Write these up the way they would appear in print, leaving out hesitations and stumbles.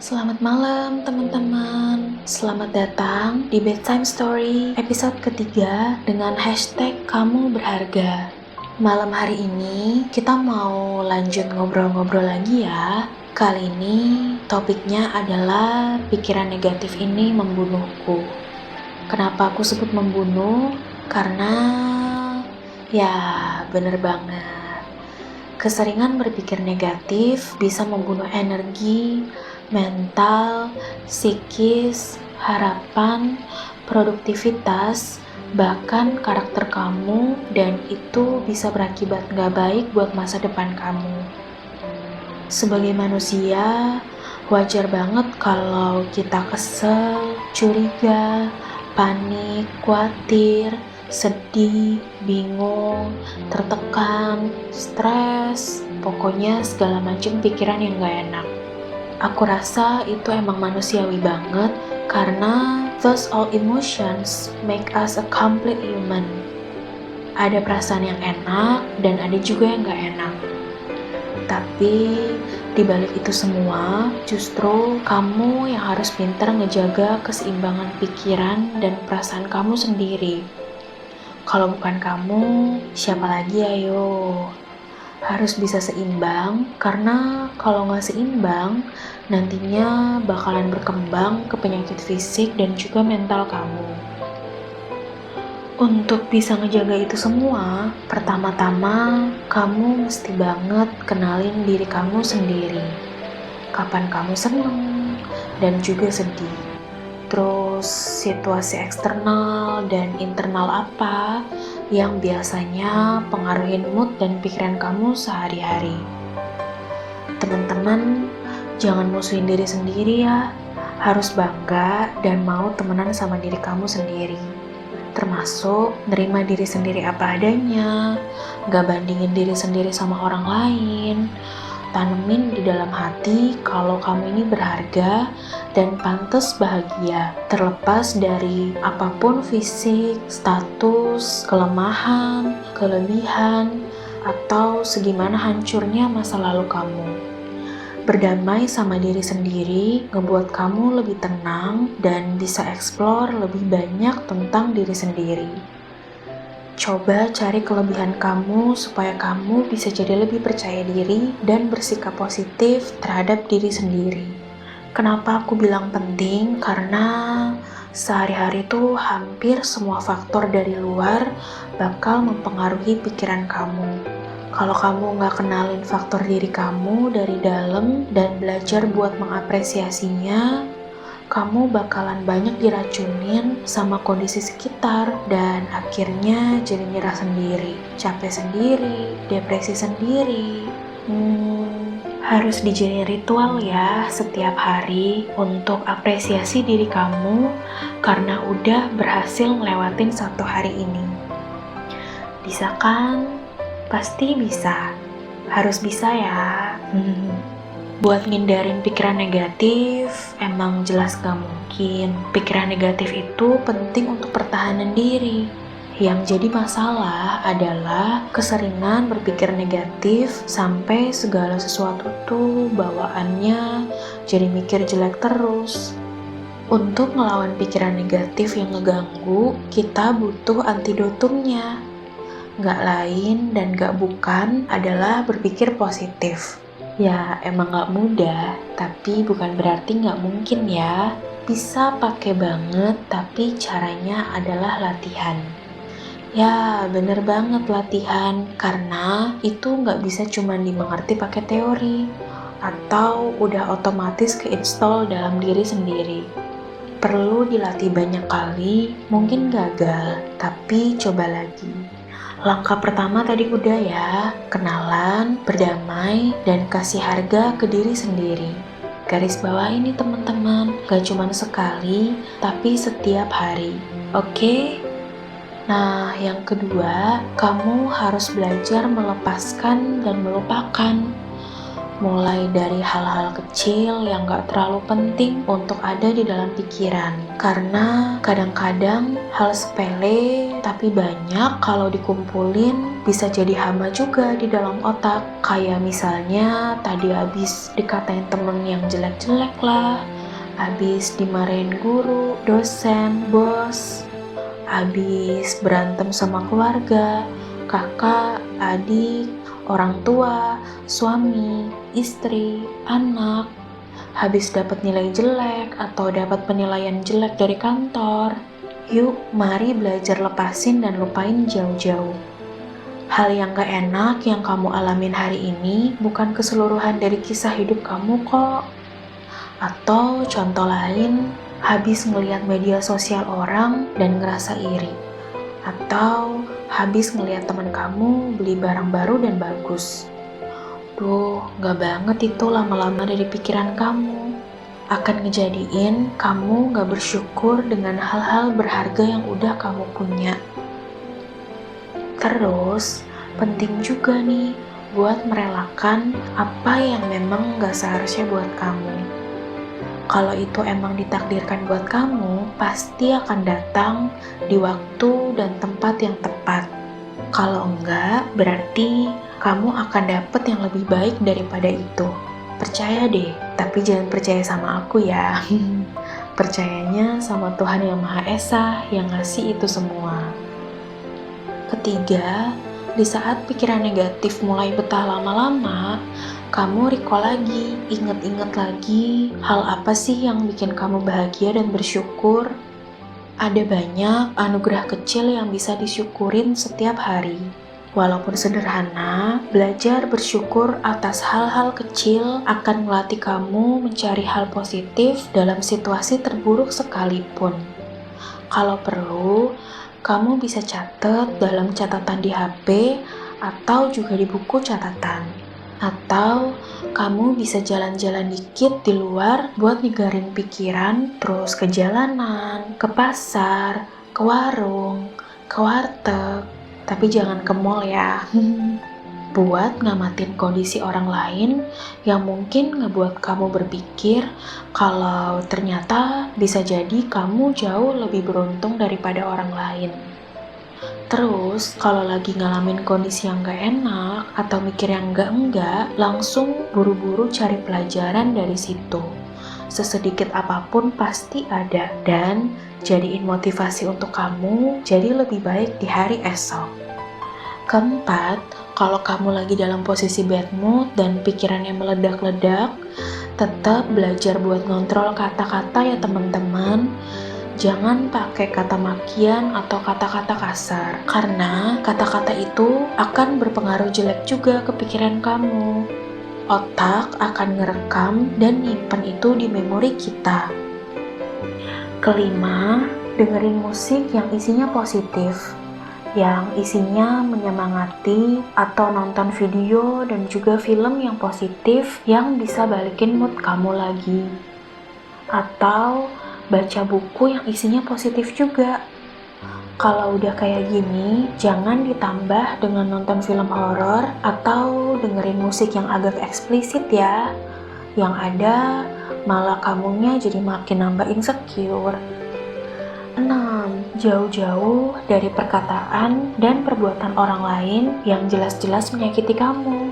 Selamat malam teman-teman. Selamat datang di Bedtime Story episode ketiga dengan hashtag kamu berharga. Malam hari ini kita mau lanjut ngobrol-ngobrol lagi ya. Kali ini topiknya adalah pikiran negatif ini membunuhku. Kenapa aku sebut membunuh? Karena ya bener banget. Keseringan berpikir negatif bisa membunuh energi, mental, psikis, harapan, produktivitas, bahkan karakter kamu, dan itu bisa berakibat gak baik buat masa depan kamu. Sebagai manusia, wajar banget kalau kita kesel, curiga, panik, khawatir, sedih, bingung, tertekan, stres, pokoknya segala macam pikiran yang gak enak. Aku rasa itu emang manusiawi banget karena those all emotions make us a complete human. Ada perasaan yang enak dan ada juga yang gak enak. Tapi dibalik itu semua, justru kamu yang harus pintar ngejaga keseimbangan pikiran dan perasaan kamu sendiri. Kalau bukan kamu, siapa lagi ayo? Harus bisa seimbang, karena kalau nggak seimbang, nantinya bakalan berkembang ke penyakit fisik dan juga mental kamu. Untuk bisa ngejaga itu semua, pertama-tama kamu mesti banget kenalin diri kamu sendiri. Kapan kamu seneng dan juga sedih. Terus situasi eksternal dan internal apa yang biasanya pengaruhin mood dan pikiran kamu sehari-hari. Teman-teman, jangan musuhin diri sendiri ya. Harus bangga dan mau temenan sama diri kamu sendiri. Termasuk nerima diri sendiri apa adanya, gak bandingin diri sendiri sama orang lain. Tanemin di dalam hati kalau kamu ini berharga dan pantas bahagia, terlepas dari apapun fisik, status, kelemahan, kelebihan, atau segimana hancurnya masa lalu kamu. Berdamai sama diri sendiri ngebuat kamu lebih tenang dan bisa eksplor lebih banyak tentang diri sendiri. Coba cari kelebihan kamu supaya kamu bisa jadi lebih percaya diri dan bersikap positif terhadap diri sendiri. Kenapa aku bilang penting? Karena sehari-hari tuh hampir semua faktor dari luar bakal mempengaruhi pikiran kamu. Kalau kamu nggak kenalin faktor diri kamu dari dalam dan belajar buat mengapresiasinya, kamu bakalan banyak diracunin sama kondisi sekitar dan akhirnya jadi nyerah sendiri, capek sendiri, depresi sendiri. Harus dijadiin ritual ya setiap hari untuk apresiasi diri kamu karena udah berhasil ngelewatin satu hari ini. Bisa kan? Pasti bisa. Harus bisa ya. Buat ngindarin pikiran negatif, emang jelas gak mungkin. Pikiran negatif itu penting untuk pertahanan diri. Yang jadi masalah adalah keseringan berpikir negatif sampai segala sesuatu tuh bawaannya jadi mikir jelek terus. Untuk ngelawan pikiran negatif yang ngeganggu, kita butuh antidotumnya. Gak lain dan gak bukan adalah berpikir positif. Ya emang gak mudah, tapi bukan berarti gak mungkin ya. Bisa pakai banget, tapi caranya adalah latihan. Ya bener banget latihan, karena itu gak bisa cuma dimengerti pakai teori atau udah otomatis keinstall dalam diri sendiri. Perlu dilatih banyak kali, mungkin gagal, tapi coba lagi. Langkah pertama tadi udah ya, kenalan, berdamai, dan kasih harga ke diri sendiri. Garis bawah ini teman-teman, gak cuma sekali, tapi setiap hari. Oke? Nah, yang kedua, kamu harus belajar melepaskan dan melupakan. mulai dari hal-hal kecil yang gak terlalu penting untuk ada di dalam pikiran. Karena kadang-kadang hal sepele tapi banyak kalau dikumpulin bisa jadi hama juga di dalam otak. Kayak misalnya tadi habis dikatain temen yang jelek-jelek lah, habis dimarahin guru, dosen, bos, habis berantem sama keluarga, kakak, adik, orang tua, suami, istri, anak, habis dapat nilai jelek atau dapat penilaian jelek dari kantor. Yuk, mari belajar lepasin dan lupain jauh-jauh. Hal yang gak enak yang kamu alamin hari ini bukan keseluruhan dari kisah hidup kamu kok. Atau contoh lain, habis ngeliat media sosial orang dan ngerasa iri. Atau habis ngeliat teman kamu beli barang baru dan bagus. Duh, gak banget itu lama-lama dari pikiran kamu. Akan ngejadiin kamu gak bersyukur dengan hal-hal berharga yang udah kamu punya. Terus, penting juga nih buat merelakan apa yang memang gak seharusnya buat kamu. Kalau itu emang ditakdirkan buat kamu, pasti akan datang di waktu dan tempat yang tepat. Kalau enggak, berarti kamu akan dapet yang lebih baik daripada itu. Percaya deh, tapi jangan percaya sama aku ya. Percayanya sama Tuhan Yang Maha Esa yang ngasih itu semua. Ketiga, di saat pikiran negatif mulai betah lama-lama, kamu recall lagi, inget-inget lagi hal apa sih yang bikin kamu bahagia dan bersyukur. Ada banyak anugerah kecil yang bisa disyukurin setiap hari. Walaupun sederhana, belajar bersyukur atas hal-hal kecil akan melatih kamu mencari hal positif dalam situasi terburuk sekalipun. Kalau perlu, kamu bisa catat dalam catatan di HP atau juga di buku catatan. Atau kamu bisa jalan-jalan dikit di luar buat nyegarin pikiran, terus ke jalanan, ke pasar, ke warung, ke warteg, tapi jangan ke mall ya. Buat ngamatin kondisi orang lain yang mungkin ngebuat kamu berpikir kalau ternyata bisa jadi kamu jauh lebih beruntung daripada orang lain. Terus, kalau lagi ngalamin kondisi yang gak enak atau mikir yang enggak, langsung buru-buru cari pelajaran dari situ. Sesedikit apapun pasti ada, dan jadiin motivasi untuk kamu jadi lebih baik di hari esok. Keempat, kalau kamu lagi dalam posisi bad mood dan pikirannya meledak-ledak, tetap belajar buat ngontrol kata-kata ya teman-teman. Jangan pakai kata makian atau kata-kata kasar, karena kata-kata itu akan berpengaruh jelek juga ke pikiran kamu. Otak akan ngerekam dan nyimpen itu di memori kita. Kelima, dengerin musik yang isinya positif, yang isinya menyemangati, atau nonton video dan juga film yang positif yang bisa balikin mood kamu lagi. Atau baca buku yang isinya positif juga. Kalau udah kayak gini, jangan ditambah dengan nonton film horor atau dengerin musik yang agak eksplisit ya. Yang ada malah kamunya jadi makin nambah insecure. 6. Jauh-jauh dari perkataan dan perbuatan orang lain yang jelas-jelas menyakiti kamu.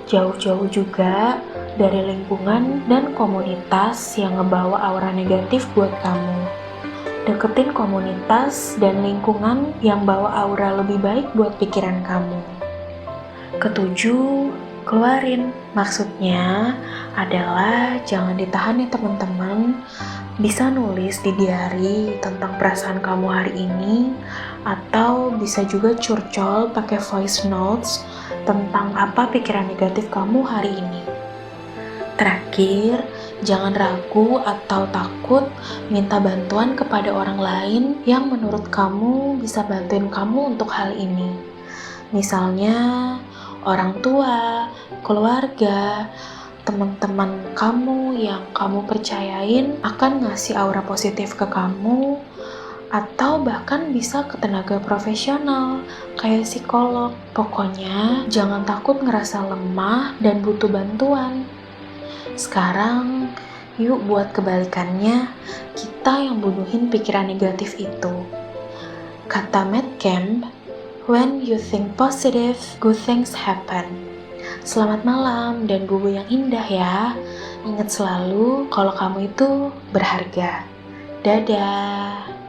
Jauh-jauh juga dari lingkungan dan komunitas yang ngebawa aura negatif buat kamu. Deketin komunitas dan lingkungan yang bawa aura lebih baik buat pikiran kamu. Ketujuh, keluarin. Maksudnya adalah jangan ditahan ya teman-teman. Bisa nulis di diary tentang perasaan kamu hari ini, atau bisa juga curcol pakai voice notes tentang apa pikiran negatif kamu hari ini. Terakhir, jangan ragu atau takut minta bantuan kepada orang lain yang menurut kamu bisa bantuin kamu untuk hal ini. Misalnya, orang tua, keluarga, teman-teman kamu yang kamu percayain akan ngasih aura positif ke kamu, atau bahkan bisa ke tenaga profesional kayak psikolog. Pokoknya jangan takut ngerasa lemah dan butuh bantuan. Sekarang yuk buat kebalikannya, kita yang bunuhin pikiran negatif itu. Kata Matt Camp, when you think positive, good things happen. Selamat malam dan bubu yang indah ya. Ingat selalu kalau kamu itu berharga. Dadah.